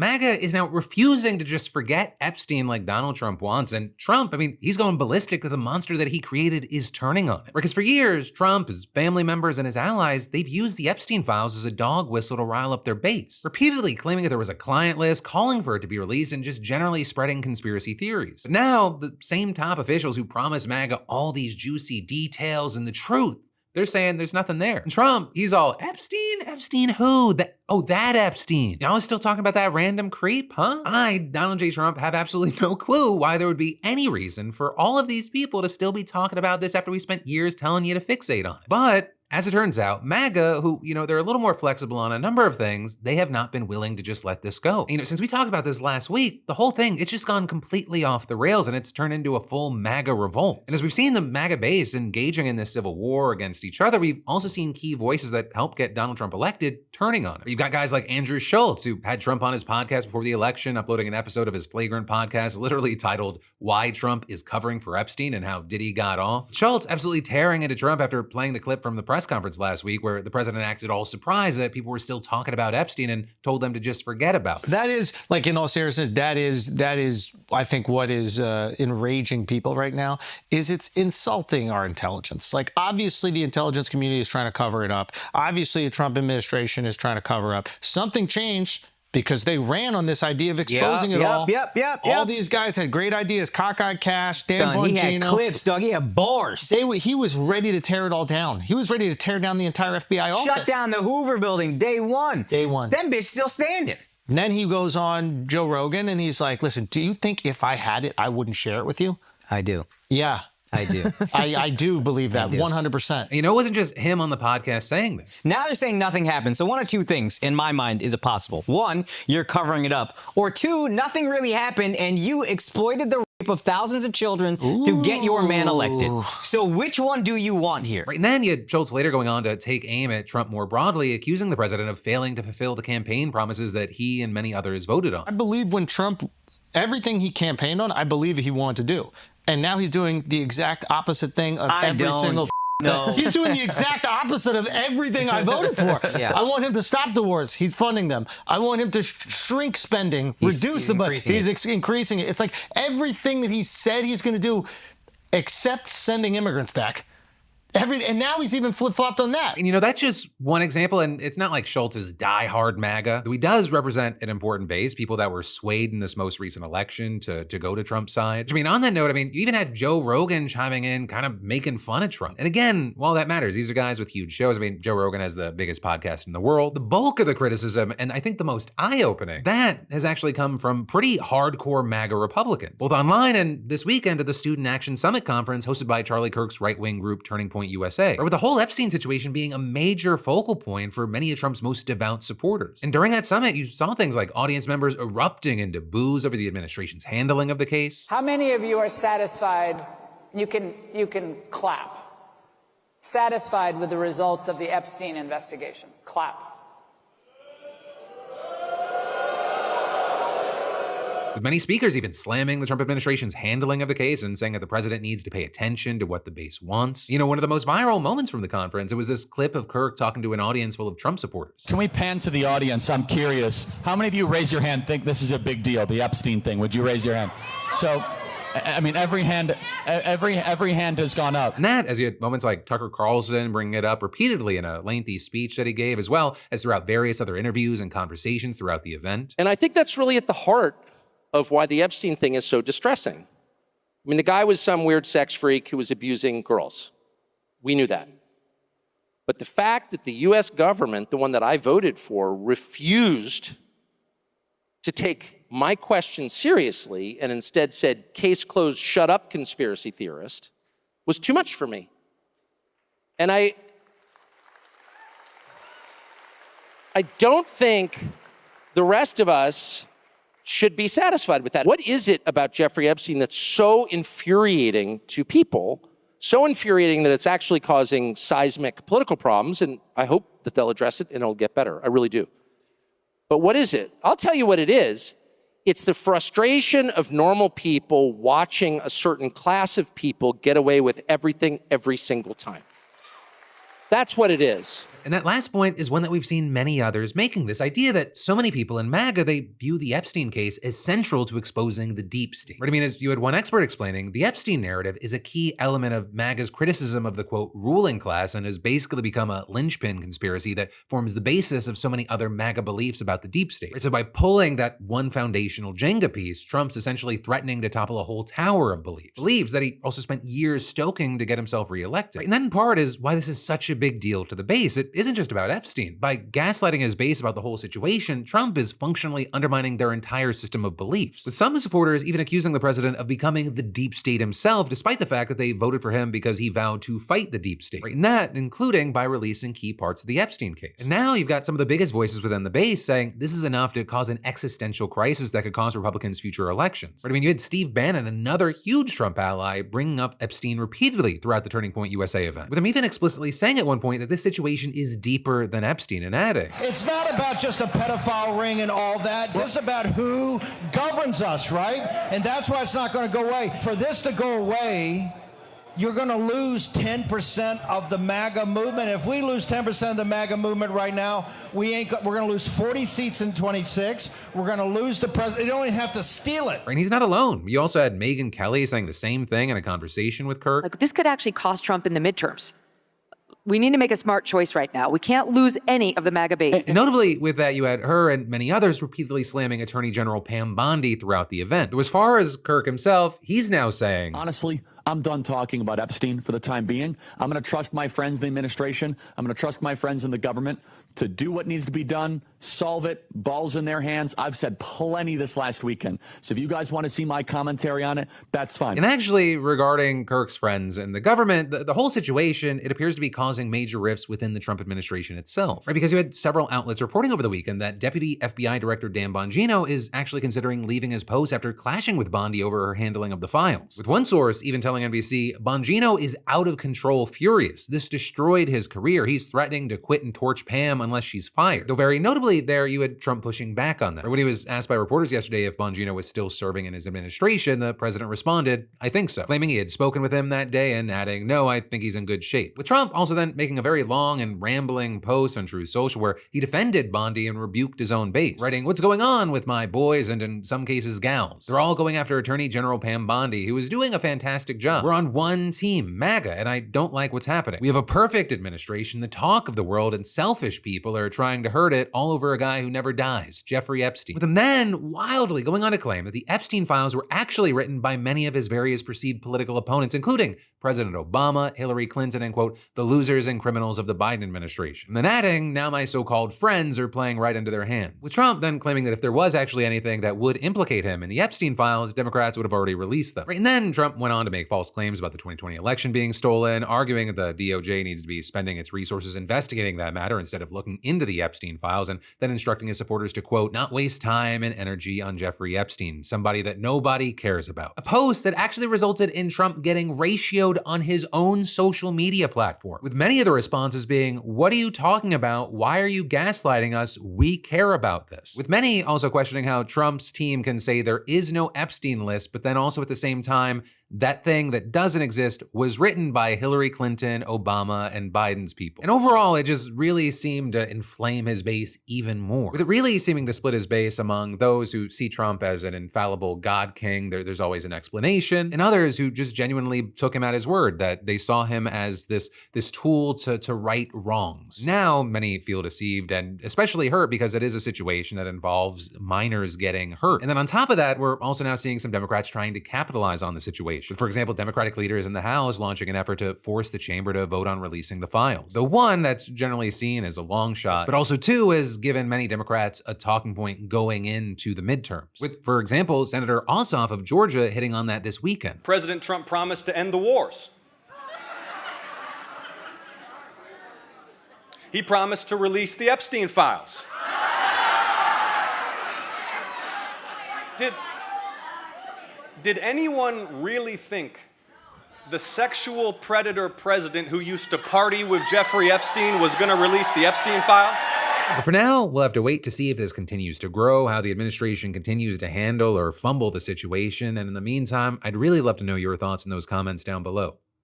MAGA is now refusing to just forget Epstein like Donald Trump wants, and Trump, he's going ballistic that the monster that he created is turning on him. Because for years, Trump, his family members, and his allies, they've used the Epstein files as a dog whistle to rile up their base, repeatedly claiming that there was a client list, calling for it to be released, and just generally spreading conspiracy theories. But now, the same top officials who promised MAGA all these juicy details and the truth, they're saying there's nothing there. And Trump, he's all, Epstein? Epstein who? That Epstein. Y'all are still talking about that random creep, huh? I, Donald J. Trump, have absolutely no clue why there would be any reason for all of these people to still be talking about this after we spent years telling you to fixate on it. But as it turns out, MAGA, who, they're a little more flexible on a number of things, they have not been willing to just let this go. Since we talked about this last week, the whole thing, it's just gone completely off the rails and it's turned into a full MAGA revolt. And as we've seen the MAGA base engaging in this civil war against each other, we've also seen key voices that helped get Donald Trump elected turning on him. You've got guys like Andrew Schultz, who had Trump on his podcast before the election, uploading an episode of his Flagrant podcast, literally titled, Why Trump is Covering for Epstein and How Diddy Got Off. Schultz absolutely tearing into Trump after playing the clip from the press conference last week where the president acted all surprised that people were still talking about Epstein and told them to just forget about it. That is, in all seriousness, that is, I think, what is enraging people right now, is it's insulting our intelligence. Obviously, the intelligence community is trying to cover it up. Obviously, the Trump administration is trying to cover up. Something changed because they ran on this idea of exposing it all. All these guys had great ideas. Cockeyed Cash, Dan Bongino. He had clips, dog. He had bars. He was ready to tear it all down. He was ready to tear down the entire FBI office. Shut down the Hoover building day one. Day one. Them bitch still standing. And then he goes on Joe Rogan and he's like, listen, do you think if I had it, I wouldn't share it with you? I do. Yeah. I do. I do believe that 100%. It wasn't just him on the podcast saying this. Now they're saying nothing happened. So one of two things, in my mind, is it possible. One, you're covering it up. Or two, nothing really happened and you exploited the rape of thousands of children to get your man elected. So which one do you want here? Right, and then you had Schultz later going on to take aim at Trump more broadly, accusing the president of failing to fulfill the campaign promises that he and many others voted on. I believe when Trump, everything he campaigned on, I believe he wanted to do. And now he's doing the exact opposite thing of every single. No. He's doing the exact opposite of everything I voted for. Yeah. I want him to stop the wars. He's funding them. I want him to shrink spending, reduce the budget. He's increasing it. It's like everything that he said he's going to do, except sending immigrants back. And now he's even flip-flopped on that. And that's just one example, and it's not like Schultz is die-hard MAGA. He does represent an important base, people that were swayed in this most recent election to go to Trump's side. On that note, you even had Joe Rogan chiming in, kind of making fun of Trump. And again, while that matters, these are guys with huge shows. Joe Rogan has the biggest podcast in the world. The bulk of the criticism, and I think the most eye-opening, that has actually come from pretty hardcore MAGA Republicans, both online and this weekend at the Student Action Summit conference hosted by Charlie Kirk's right-wing group Turning Point USA, or with the whole Epstein situation being a major focal point for many of Trump's most devout supporters. And during that summit, you saw things like audience members erupting into boos over the administration's handling of the case. How many of you are satisfied? You can clap. Satisfied with the results of the Epstein investigation? Clap. With many speakers even slamming the Trump administration's handling of the case and saying that the president needs to pay attention to what the base wants. One of the most viral moments from the conference, it was this clip of Kirk talking to an audience full of Trump supporters. Can we pan to the audience? I'm curious. How many of you raise your hand think this is a big deal, the Epstein thing? Would you raise your hand? So, every hand has gone up. And that, as you had moments like Tucker Carlson bringing it up repeatedly in a lengthy speech that he gave, as well as throughout various other interviews and conversations throughout the event. And I think that's really at the heart of why the Epstein thing is so distressing. The guy was some weird sex freak who was abusing girls. We knew that. But the fact that the US government, the one that I voted for, refused to take my question seriously and instead said, case closed, shut up, conspiracy theorist, was too much for me. And I don't think the rest of us should be satisfied with that. What is it about Jeffrey Epstein that's so infuriating to people, so infuriating that it's actually causing seismic political problems? And I hope that they'll address it and it'll get better. I really do. But what is it? I'll tell you what it is. It's the frustration of normal people watching a certain class of people get away with everything every single time. That's what it is. And that last point is one that we've seen many others making, this idea that so many people in MAGA, they view the Epstein case as central to exposing the deep state. What I mean is, you had one expert explaining, the Epstein narrative is a key element of MAGA's criticism of the, quote, ruling class, and has basically become a linchpin conspiracy that forms the basis of so many other MAGA beliefs about the deep state. So by pulling that one foundational Jenga piece, Trump's essentially threatening to topple a whole tower of beliefs that he also spent years stoking to get himself reelected. And that in part is why this is such a big deal to the base. It isn't just about Epstein. By gaslighting his base about the whole situation, Trump is functionally undermining their entire system of beliefs, with some supporters even accusing the president of becoming the deep state himself, despite the fact that they voted for him because he vowed to fight the deep state. Right? And that, including by releasing key parts of the Epstein case. And now you've got some of the biggest voices within the base saying this is enough to cause an existential crisis that could cost Republicans future elections. Right? I mean, you had Steve Bannon, another huge Trump ally, bringing up Epstein repeatedly throughout the Turning Point USA event, with him even explicitly saying at one point that this situation is deeper than Epstein, and adding, it's not about just a pedophile ring and all that. This is about who governs us, right? And that's why it's not going to go away. For this to go away, you're going to lose 10% of the MAGA movement. If we lose 10% of the MAGA movement right now, we're going to lose 40 seats in 26. We're going to lose the president. You don't even have to steal it. And he's not alone. You also had Megyn Kelly saying the same thing in a conversation with Kirk. Like, this could actually cost Trump in the midterms. We need to make a smart choice right now. We can't lose any of the MAGA base. And notably with that, you had her and many others repeatedly slamming Attorney General Pam Bondi throughout the event. Though as far as Kirk himself, he's now saying, honestly, I'm done talking about Epstein for the time being. I'm going to trust my friends in the administration. I'm going to trust my friends in the government to do what needs to be done, solve it, balls in their hands. I've said plenty this last weekend. So if you guys want to see my commentary on it, that's fine. And actually, regarding Kirk's friends in the government, the whole situation, it appears to be causing major rifts within the Trump administration itself. Right? Because you had several outlets reporting over the weekend that Deputy FBI Director Dan Bongino is actually considering leaving his post after clashing with Bondi over her handling of the files. With one source even telling NBC, Bongino is out of control furious. This destroyed his career. He's threatening to quit and torch Pam unless she's fired. Though very notably there, you had Trump pushing back on that. Or when he was asked by reporters yesterday if Bongino was still serving in his administration, the president responded, I think so, claiming he had spoken with him that day and adding, no, I think he's in good shape. With Trump also then making a very long and rambling post on Truth Social where he defended Bondi and rebuked his own base, writing, what's going on with my boys and in some cases gals? They're all going after Attorney General Pam Bondi, who is doing a fantastic job. We're on one team, MAGA, and I don't like what's happening. We have a perfect administration, the talk of the world, and selfish people are trying to hurt it all over a guy who never dies, Jeffrey Epstein. With him then wildly going on to claim that the Epstein files were actually written by many of his various perceived political opponents, including President Obama, Hillary Clinton, and quote, the losers and criminals of the Biden administration. And then adding, now my so-called friends are playing right into their hands. With Trump then claiming that if there was actually anything that would implicate him in the Epstein files, Democrats would have already released them. Right? And then Trump went on to make false claims about the 2020 election being stolen, arguing that the DOJ needs to be spending its resources investigating that matter instead of looking into the Epstein files, and then instructing his supporters to quote, not waste time and energy on Jeffrey Epstein, somebody that nobody cares about. A post that actually resulted in Trump getting ratioed on his own social media platform, with many of the responses being, what are you talking about? Why are you gaslighting us? We care about this. With many also questioning how Trump's team can say there is no Epstein list, but then also at the same time, that thing that doesn't exist was written by Hillary Clinton, Obama, and Biden's people. And overall, it just really seemed to inflame his base even more, with it really seeming to split his base among those who see Trump as an infallible God king, there's always an explanation, and others who just genuinely took him at his word, that they saw him as this tool to right wrongs. Now, many feel deceived and especially hurt because it is a situation that involves minors getting hurt. And then on top of that, we're also now seeing some Democrats trying to capitalize on the situation. For example, Democratic leaders in the House launching an effort to force the chamber to vote on releasing the files. The one that's generally seen as a long shot, but also two has given many Democrats a talking point going into the midterms. With, for example, Senator Ossoff of Georgia hitting on that this weekend. President Trump promised to end the wars. He promised to release the Epstein files. Did anyone really think the sexual predator president who used to party with Jeffrey Epstein was going to release the Epstein files? But for now, we'll have to wait to see if this continues to grow, how the administration continues to handle or fumble the situation. And in the meantime, I'd really love to know your thoughts in those comments down below.